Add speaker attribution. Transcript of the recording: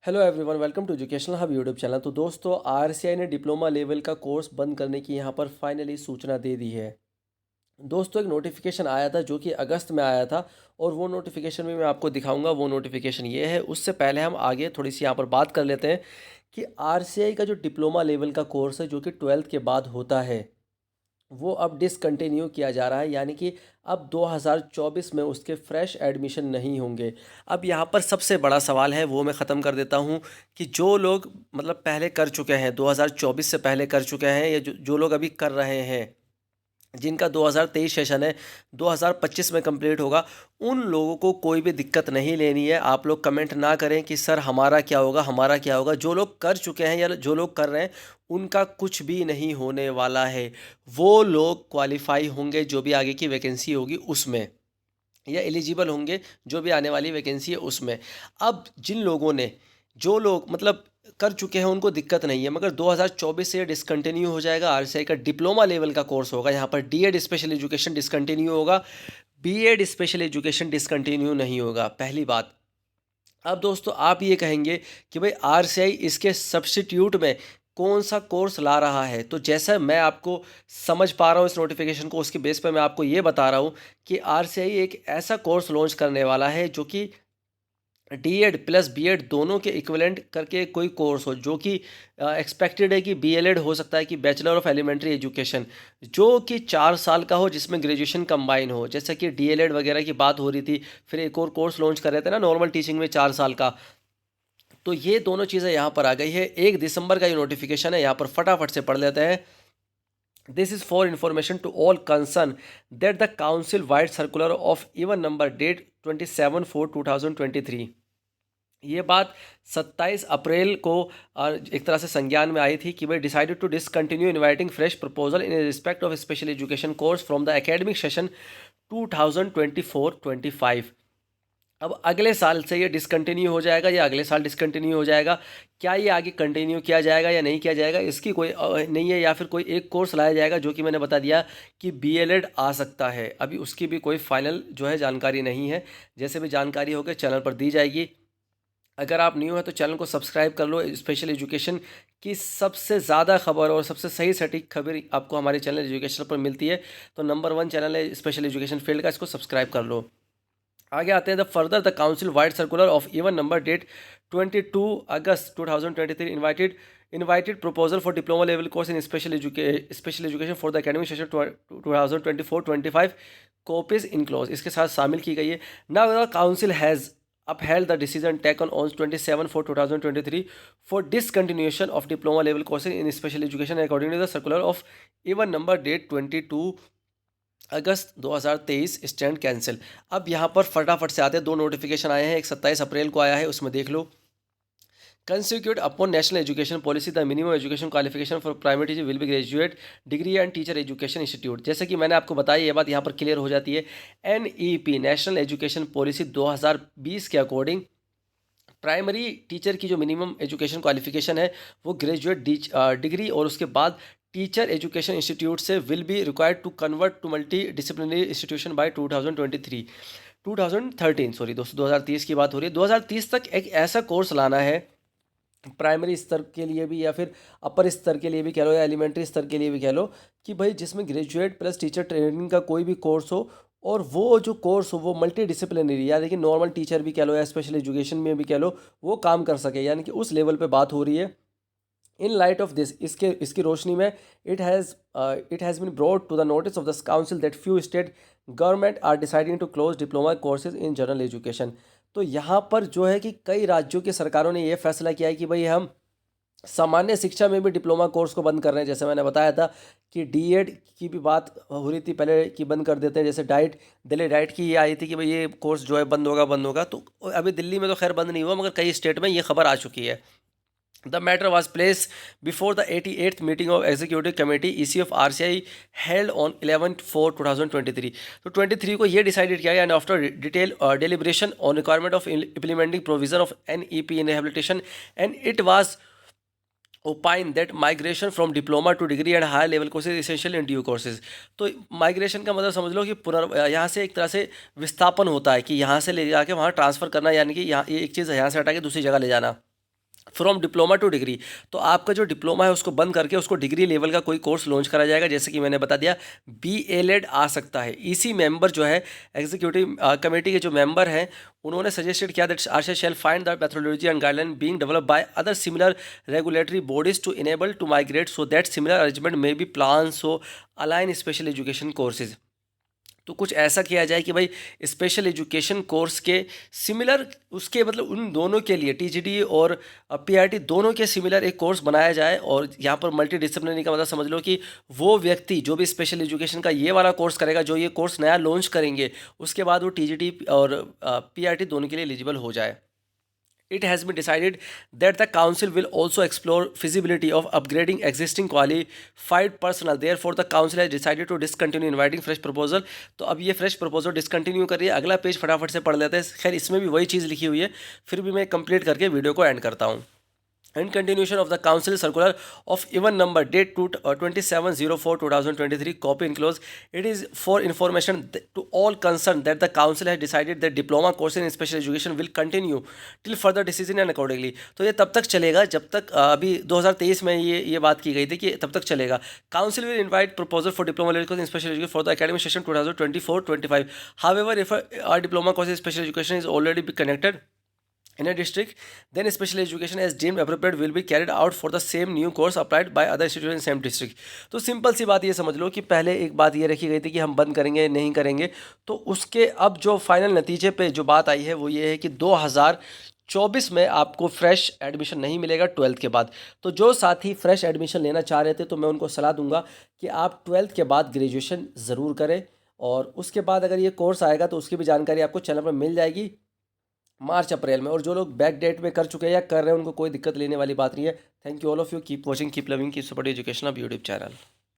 Speaker 1: Hello everyone, welcome to educational hub YouTube channel. तो दोस्तों, RCI ने डिप्लोमा लेवल का कोर्स बंद करने की यहाँ पर फाइनली सूचना दे दी है। दोस्तों, एक नोटिफिकेशन आया था जो कि अगस्त में आया था, और वो नोटिफिकेशन भी मैं आपको दिखाऊंगा। वो नोटिफिकेशन ये है। उससे पहले हम आगे थोड़ी सी यहाँ पर बात कर लेते हैं कि आरसीआई का जो डिप्लोमा लेवल का कोर्स है, जो कि 12th के बाद होता है, वो अब डिसकंटिन्यू किया जा रहा है। यानी कि अब 2024 में उसके फ्रेश एडमिशन नहीं होंगे। अब यहाँ पर सबसे बड़ा सवाल है, वो मैं ख़त्म कर देता हूँ कि जो लोग मतलब पहले कर चुके हैं, 2024 से पहले कर चुके हैं, या जो लोग अभी कर रहे हैं, जिनका 2023 सेशन है 2025 में कंप्लीट होगा, उन लोगों को कोई भी दिक्कत नहीं लेनी है। आप लोग कमेंट ना करें कि सर हमारा क्या होगा, हमारा क्या होगा। जो लोग कर चुके हैं या जो लोग कर रहे हैं, उनका कुछ भी नहीं होने वाला है। वो लोग क्वालिफाई होंगे जो भी आगे की वैकेंसी होगी उसमें, या एलिजिबल होंगे जो भी आने वाली वैकेंसी है उसमें। अब जिन लोगों ने, जो लोग मतलब कर चुके हैं, उनको दिक्कत नहीं है, मगर 2024 से ये डिसकंटिन्यू हो जाएगा। आरसीआई का डिप्लोमा लेवल का कोर्स होगा, यहाँ पर डीएड स्पेशल एजुकेशन डिसकंटिन्यू होगा, बीएड स्पेशल एजुकेशन डिसकंटिन्यू नहीं होगा, पहली बात। अब दोस्तों, आप ये कहेंगे कि भाई आरसीआई इसके सब्स्टिट्यूट में कौन सा कोर्स ला रहा है। तो जैसा मैं आपको समझ पा रहा हूँ इस नोटिफिकेशन को, उसके बेस पर मैं आपको ये बता रहा हूँ कि आरसीआई एक ऐसा कोर्स लॉन्च करने वाला है जो कि डीएड प्लस बीएड दोनों के इक्विवेलेंट करके कोई कोर्स हो, जो कि एक्सपेक्टेड है कि बीएलएड हो सकता है, कि बैचलर ऑफ एलिमेंट्री एजुकेशन, जो कि 4 साल का हो, जिसमें ग्रेजुएशन कंबाइन हो, जैसे कि डीएलएड वगैरह की बात हो रही थी। फिर एक और कोर्स लॉन्च कर रहे थे ना नॉर्मल टीचिंग में 4 साल का। तो ये दोनों चीज़ें यहाँ पर आ गई है। 1 दिसंबर का ये नोटिफिकेशन है, यहाँ पर फटाफट से पढ़ लेते हैं। This is for information to all concerned that the council wide circular of even number date 27/4/2023, ये बात 27 अप्रैल को एक तरह से संज्ञान में आई थी कि भाई decided to discontinue inviting fresh proposal in respect of special education course from the academic session 2024-25। अब अगले साल से ये डिसकंटिन्यू हो जाएगा, या अगले साल डिसकंटिन्यू हो जाएगा। क्या ये आगे कंटिन्यू किया जाएगा या नहीं किया जाएगा, इसकी कोई नहीं है, या फिर कोई एक कोर्स लाया जाएगा, जो कि मैंने बता दिया कि बीएलएड आ सकता है। अभी उसकी भी कोई फाइनल जो है जानकारी नहीं है। जैसे भी जानकारी होगी चैनल पर दी जाएगी। अगर आप न्यू हैं तो चैनल को सब्सक्राइब कर लो। स्पेशल एजुकेशन की सबसे ज़्यादा खबर और सबसे सही सटीक खबर आपको हमारे चैनल एजुकेशन पर मिलती है। तो नंबर 1 चैनल है स्पेशल एजुकेशन फील्ड का, इसको सब्सक्राइब कर लो। आगे आते हैं। The further the council wide circular of even number date 22 August 2023 invited proposal for diploma level course in special education for the academic session 2024-25 copies enclose, इसके साथ शामिल की गई है। Now the council has upheld the decision taken on 27/4/2023 for discontinuation of diploma level courses in special education according to the circular of even number date 22 August 2023 stand cancel. अब यहाँ पर फटाफट से आते हैं। 2 नोटिफिकेशन आए हैं, एक 27 अप्रैल को आया है, उसमें देख लो। Consequent upon national education policy the minimum education qualification for primary teacher will be graduate degree and teacher education institute. जैसे कि मैंने आपको बताया, ये बात यहाँ पर क्लियर हो जाती है। एनईपी नेशनल एजुकेशन पॉलिसी 2020 के अकॉर्डिंग प्राइमरी टीचर की जो मिनिमम एजुकेशन क्वालिफिकेशन है वो ग्रेजुएट डिग्री, और उसके बाद टीचर एजुकेशन इंस्टीट्यूट से will be required to convert to multidisciplinary institution by 2013 sorry दोस्तों, 2030 की बात हो रही है। 2030 तक एक ऐसा कोर्स लाना है, प्राइमरी स्तर के लिए भी या फिर अपर स्तर के लिए भी कह लो, या एलिमेंट्री स्तर के लिए भी कह लो, कि भाई जिसमें ग्रेजुएट प्लस टीचर ट्रेनिंग का कोई भी कोर्स हो, और वो जो कोर्स हो वो मल्टी डिसिप्लिनरी, यानी कि नॉर्मल टीचर भी कह लो या स्पेशल एजुकेशन में भी कह लो, वो काम कर सके, यानी कि उस लेवल पे बात हो रही है। इन लाइट ऑफ दिस, इसकी रोशनी में it has been brought to the notice of the council that few state government are deciding to close diploma courses in general education. तो यहाँ पर जो है कि कई राज्यों की सरकारों ने ये फैसला किया है कि भाई हम सामान्य शिक्षा में भी डिप्लोमा कोर्स को बंद कर रहे हैं। जैसे मैंने बताया था कि डीएड की भी बात हो रही थी पहले कि बंद कर देते हैं। जैसे डाइट, दिल्ली डाइट की ये आई थी कि भाई ये कोर्स जो है बंद होगा, बंद होगा। तो अभी दिल्ली में तो खैर बंद नहीं हुआ, मगर कई स्टेट में ये खबर आ चुकी है। The matter was placed before the 88th meeting of Executive Committee EC of RCI held on 11/4/2023। तो 23 को ये डिसाइडेड किया गया, and after detail deliberation on requirement of implementing provision of NEP in rehabilitation, and it was opined that migration from diploma to degree and higher level courses is essential in due courses। तो migration का मतलब समझ लो कि यहाँ से एक तरह से विस्थापन होता है, कि यहाँ से ले जाके वहाँ ट्रांसफ़र करना, यानी कि यहाँ एक चीज़ यहाँ से हटा के दूसरी जगह ले जाना। From diploma two degree. तो आपका जो डिप्लोमा है उसको बंद करके उसको डिग्री लेवल का कोई कोर्स लॉन्च करा जाएगा। जैसे कि मैंने बता दिया, BA-लेड आ सकता है। इसी मेंबर जो है एग्जीक्यूटिव कमेटी के जो मेंबर हैं, उन्होंने सजेस्टेड किया that RCI shall find the methodology and guideline being developed by other similar regulatory bodies to enable to migrate so that similar arrangement may be plan so align special education courses. तो कुछ ऐसा किया जाए कि भाई special education course के similar, उसके मतलब उन दोनों के लिए TGT और PRT दोनों के सिमिलर एक कोर्स बनाया जाए। और यहाँ पर मल्टी डिसिप्लिनरी का मतलब समझ लो कि वो व्यक्ति जो भी स्पेशल एजुकेशन का ये वाला कोर्स करेगा, जो ये कोर्स नया लॉन्च करेंगे, उसके बाद वो TGT और PRT दोनों के लिए एलिजिबल हो जाए। It has been decided that the council will also explore feasibility of upgrading existing qualified personnel. Therefore, the council has decided to discontinue inviting fresh proposal. तो अब ये fresh proposal discontinue कर रही है। अगला पेज फटाफट से पढ़ लेते हैं। खैर इसमें भी वही चीज़ लिखी हुई है, फिर भी मैं कंप्लीट करके वीडियो को एंड करता हूँ। In continuation of the Council Circular of even number date to 27/04/2023, copy enclosed. It is for information to all concerned that the Council has decided that diploma course in special education will continue till further decision and accordingly. तो ये तब तक चलेगा जब तक अभी 2023 में ये बात की गई थी कि तब तक चलेगा। Council will invite proposal for diploma level course in special education for the academic session 2024-25. However, if a diploma course in special education is already be connected in a district, then special education as deemed appropriate will be carried out for the same new course applied by other institutions in same district. तो simple सी बात ये समझ लो कि पहले एक बात ये रखी गई थी कि हम बंद करेंगे नहीं करेंगे, तो उसके अब जो फाइनल नतीजे पे जो बात आई है वो ये है कि 2024 में आपको फ्रेश एडमिशन नहीं मिलेगा 12th के बाद। तो जो साथी फ्रेश एडमिशन लेना चाह रहे थे तो मैं उनको सलाह दूंगा कि आप 12th के बाद ग्रेजुएशन ज़रूर करें, और उसके बाद अगर ये कोर्स आएगा तो उसकी भी जानकारी आपको चैनल पर मिल जाएगी मार्च अप्रैल में। और जो लोग बैक डेट में कर चुके हैं या कर रहे हैं उनको कोई दिक्कत लेने वाली बात नहीं है। Thank you all of you, keep watching, keep loving, keep support education of YouTube channel.